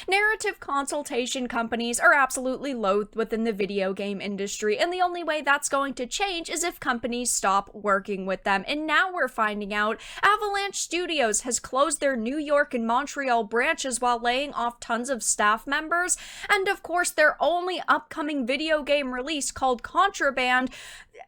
Narrative consultation companies are absolutely loathed within the video game industry, and the only way that's going to change is if companies stop working with them. And now we're finding out Avalanche Studios has closed their New York and Montreal branches while laying off tons of staff members, and of course their only upcoming video game release, called Contraband,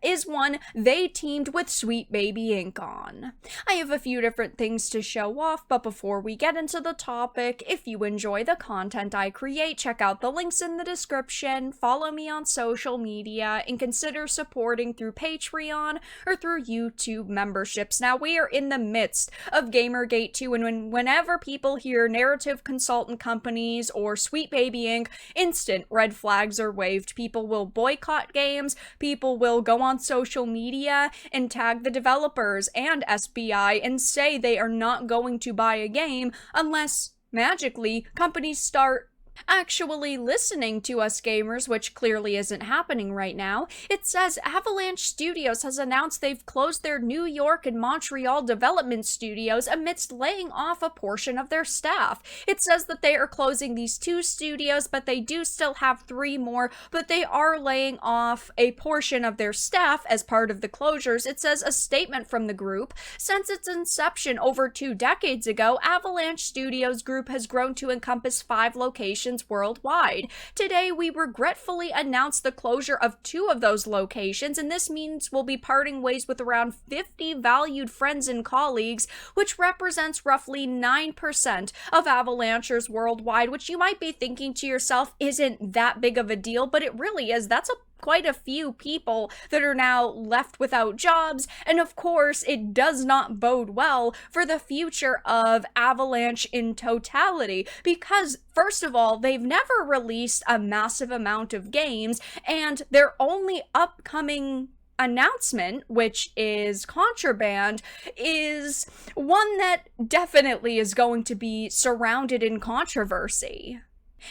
is one they teamed with Sweet Baby Inc. on. I have a few different things to show off, but before we get into the topic, if you enjoy the content I create, check out the links in the description, follow me on social media, and consider supporting through Patreon or through YouTube memberships. Now, we are in the midst of Gamergate 2, and whenever people hear narrative consultant companies or Sweet Baby Inc., instant red flags are waved. People will boycott games, people will go on social media and tag the developers and SBI and say they are not going to buy a game unless magically companies start actually listening to us gamers, which clearly isn't happening right now. It says Avalanche Studios has announced they've closed their New York and Montreal development studios amidst laying off a portion of their staff. It says that they are closing these 2 studios, but they do still have 3 more, but they are laying off a portion of their staff as part of the closures. It says a statement from the group: since its inception over 2 decades ago, Avalanche Studios Group has grown to encompass 5 locations worldwide. Today, we regretfully announce the closure of 2 of those locations, and this means we'll be parting ways with around 50 valued friends and colleagues, which represents roughly 9% of Avalanchers worldwide, which you might be thinking to yourself isn't that big of a deal, but it really is. That's quite a few people that are now left without jobs, and of course it does not bode well for the future of Avalanche in totality, because first of all, they've never released a massive amount of games, and their only upcoming announcement, which is Contraband, is one that definitely is going to be surrounded in controversy.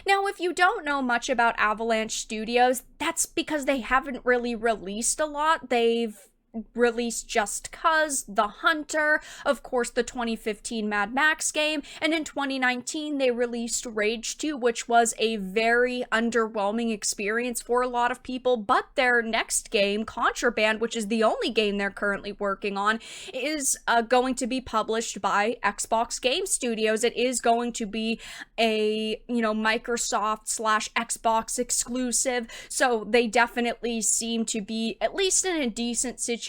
Now, if you don't know much about Avalanche Studios, that's because they haven't really released a lot. They've released Just Cause, The Hunter, of course the 2015 Mad Max game, and in 2019 they released Rage 2, which was a very underwhelming experience for a lot of people, but their next game, Contraband, which is the only game they're currently working on, is going to be published by Xbox Game Studios. It is going to be a, Microsoft / Xbox exclusive, so they definitely seem to be at least in a decent situation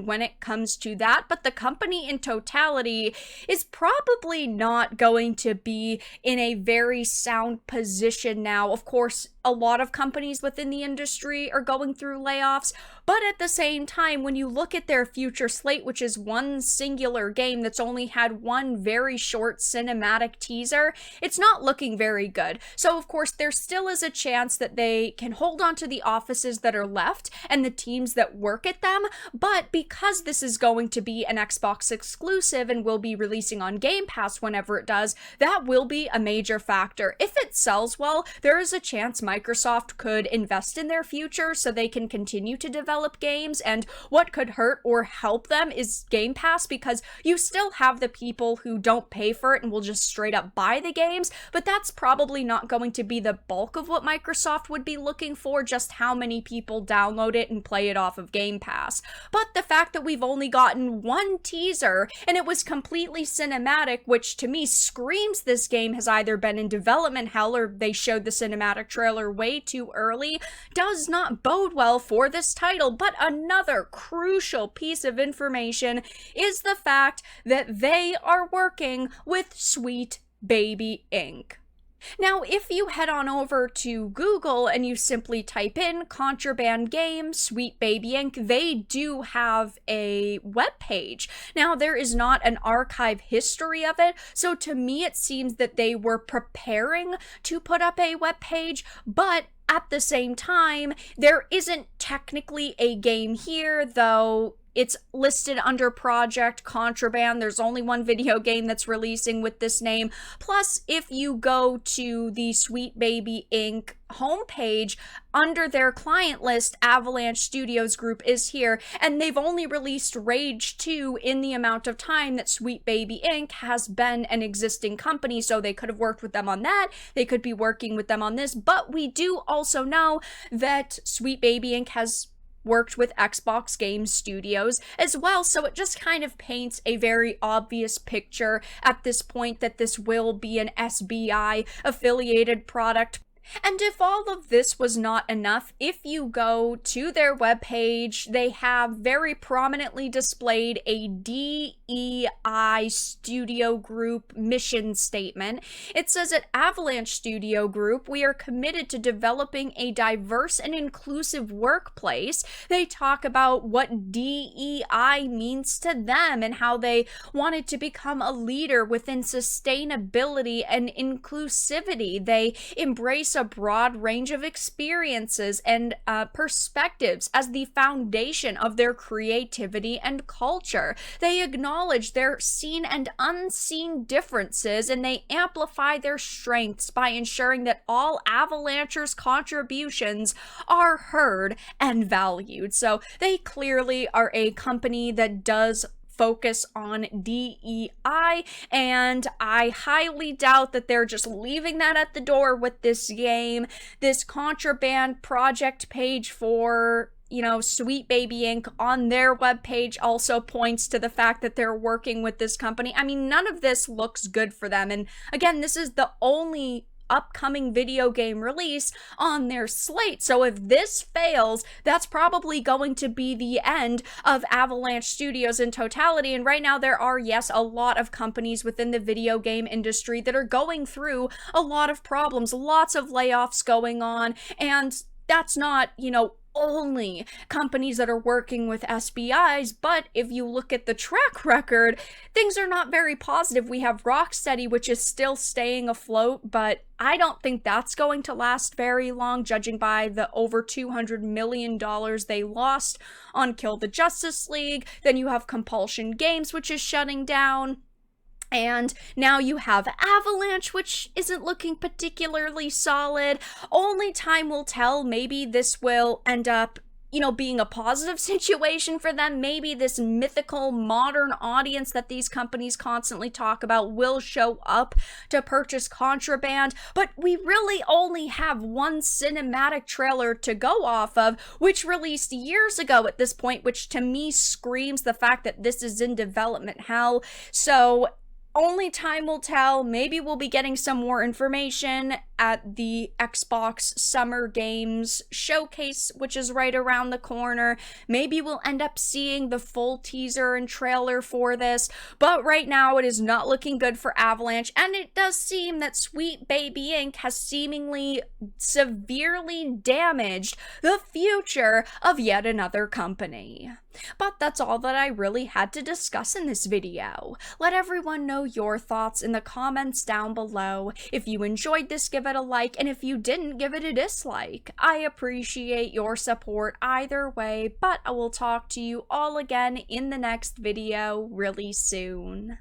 when it comes to that, but the company in totality is probably not going to be in a very sound position now. Of course, a lot of companies within the industry are going through layoffs, but at the same time, when you look at their future slate, which is one singular game that's only had one very short cinematic teaser, it's not looking very good. So of course, there still is a chance that they can hold on to the offices that are left and the teams that work at them, but because this is going to be an Xbox exclusive and will be releasing on Game Pass whenever it does, that will be a major factor. If it sells well, there is a chance Microsoft could invest in their future so they can continue to develop games, and what could hurt or help them is Game Pass, because you still have the people who don't pay for it and will just straight up buy the games, but that's probably not going to be the bulk of what Microsoft would be looking for, just how many people download it and play it off of Game Pass. But the fact that we've only gotten one teaser and it was completely cinematic, which to me screams this game has either been in development hell or they showed the cinematic trailer way too early, does not bode well for this title. But another crucial piece of information is the fact that they are working with Sweet Baby Inc. Now, if you head on over to Google and you simply type in Contraband game, Sweet Baby Inc., they do have a webpage. Now, there is not an archive history of it, so to me it seems that they were preparing to put up a webpage, but at the same time, there isn't technically a game here, though it's listed under Project Contraband. There's only one video game that's releasing with this name. Plus, if you go to the Sweet Baby Inc. homepage, under their client list, Avalanche Studios Group is here, and they've only released Rage 2 in the amount of time that Sweet Baby Inc. has been an existing company, so they could have worked with them on that, they could be working with them on this, but we do also know that Sweet Baby Inc. has worked with Xbox Game Studios as well, so it just kind of paints a very obvious picture at this point that this will be an SBI affiliated product. And if all of this was not enough, if you go to their webpage, they have very prominently displayed a DEI Studio Group mission statement. It says at Avalanche Studio Group, we are committed to developing a diverse and inclusive workplace. They talk about what DEI means to them and how they wanted to become a leader within sustainability and inclusivity. They embrace a broad range of experiences and perspectives as the foundation of their creativity and culture. They acknowledge their seen and unseen differences, and they amplify their strengths by ensuring that all Avalanchers' contributions are heard and valued. So they clearly are a company that does focus on DEI, and I highly doubt that they're just leaving that at the door with this game. This Contraband project page for Sweet Baby Inc. on their webpage also points to the fact that they're working with this company. I mean, none of this looks good for them, and again, this is the only upcoming video game release on their slate. So if this fails, that's probably going to be the end of Avalanche Studios in totality. And right now there are, yes, a lot of companies within the video game industry that are going through a lot of problems, lots of layoffs going on, and that's not, only companies that are working with SBIs, but if you look at the track record, things are not very positive. We have Rocksteady, which is still staying afloat, but I don't think that's going to last very long, judging by the over $200 million they lost on Kill the Justice League. Then you have Compulsion Games, which is shutting down. And now you have Avalanche, which isn't looking particularly solid. Only time will tell. Maybe this will end up, being a positive situation for them. Maybe this mythical modern audience that these companies constantly talk about will show up to purchase Contraband. But we really only have one cinematic trailer to go off of, which released years ago at this point, which to me screams the fact that this is in development hell. So only time will tell. Maybe we'll be getting some more information at the Xbox Summer Games Showcase, which is right around the corner. Maybe we'll end up seeing the full teaser and trailer for this, but right now it is not looking good for Avalanche, and it does seem that Sweet Baby Inc. has seemingly severely damaged the future of yet another company. But that's all that I really had to discuss in this video. Let everyone know your thoughts in the comments down below. If you enjoyed this, give it a like, and if you didn't, give it a dislike. I appreciate your support either way, but I will talk to you all again in the next video really soon.